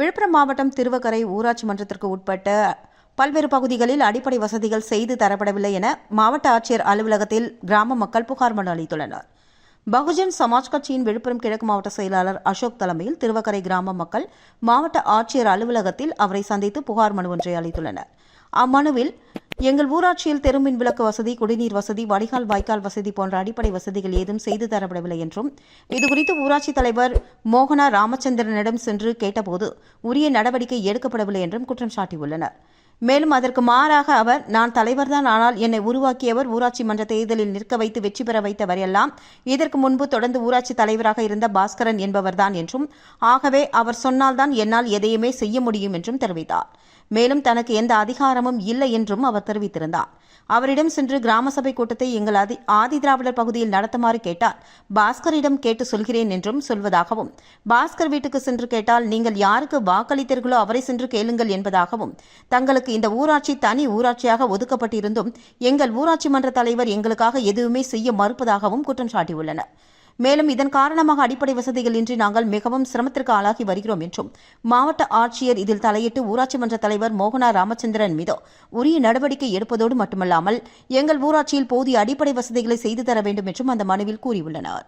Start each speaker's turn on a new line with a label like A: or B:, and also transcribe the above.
A: விழுப்புரம் மாவட்டம் திருவக்கரை ஊராட்சி மன்றத்திற்கு உட்பட்ட பல்வேறு பகுதிகளில் அடிப்படை வசதிகள் செய்து தரப்படவில்லை என மாவட்ட ஆட்சியர் அலுவலகத்தில் கிராம மக்கள் புகார் மனு அளித்துள்ளனர். பகுஜன் சமாஜ் கட்சியின் விழுப்புரம் கிழக்கு மாவட்ட செயலாளர் அசோக் தலைமையில் திருவக்கரை கிராம மக்கள் மாவட்ட ஆட்சியர் அலுவலகத்தில் அவரை சந்தித்து புகார் மனு ஒன்றை அளித்துள்ளனர். அம்மனுவில் எங்கள் ஊராட்சியில் தெருமின் விளக்கு வசதி, குடிநீர் வசதி, வடிகால் வாய்க்கால் வசதி போன்ற அடிப்படை வசதிகள் ஏதும் செய்து தரப்படவில்லை என்றும் இதுகுறித்து ஊராட்சித் தலைவர் மோகனா ராமச்சந்திரனிடம் சென்று கேட்டபோது உரிய நடவடிக்கை எடுக்கப்படவில்லை என்றும் குற்றம் சாட்டியுள்ளனர். மேலும் அதற்கு மாறாக அவர், நான் தலைவர்தான், ஆனால் என்னை உருவாக்கியவர், ஊராட்சி மன்ற தேர்தலில் நிற்க வைத்து வெற்றி பெற வைத்தவர் எல்லாம் இதற்கு முன்பு தொடர்ந்து ஊராட்சி தலைவராக இருந்த பாஸ்கரன் என்பவர்தான் என்றும், ஆகவே அவர் சொன்னால்தான் என்னால் எதையுமே செய்ய முடியும் என்றும் தெரிவித்தார். மேலும் தனக்கு எந்த அதிகாரமும் இல்லை என்றும் அவர் தெரிவித்திருந்தார். அவரிடம் சென்று கிராம சபை கூட்டத்தை எங்கள் ஆதி திராவிடர் பகுதியில் நடத்துமாறு கேட்டால் பாஸ்கரிடம் கேட்டு சொல்கிறேன் என்றும் சொல்வதாகவும், பாஸ்கர் வீட்டுக்கு சென்று கேட்டால் நீங்கள் யாருக்கு வாக்களித்தீர்களோ அவரை சென்று கேளுங்கள் என்பதாகவும், தங்களுக்கு இந்த ஊராட்சி தனி ஊராட்சியாக ஒதுக்கப்பட்டிருந்தும் எங்கள் ஊராட்சி மன்ற தலைவர் எங்களுக்காக எதுவுமே செய்ய மறுப்பதாகவும் குற்றம் சாட்டியுள்ளனர். மேலும் இதன் காரணமாக அடிப்படை வசதிகள் இன்றி நாங்கள் மிகவும் சிரமத்திற்கு ஆளாகி வருகிறோம் என்றும் மாவட்ட ஆட்சியர் இதில் தலையிட்டு ஊராட்சி மன்ற தலைவர் மோகனா ராமச்சந்திரன் மீது உரிய நடவடிக்கை எடுப்பதோடு மட்டுமல்லாமல் எங்கள் ஊராட்சியில் போதிய அடிப்படை வசதிகளை செய்து தர வேண்டும் என்றும் அந்த மனுவில் கூறியுள்ளனர்.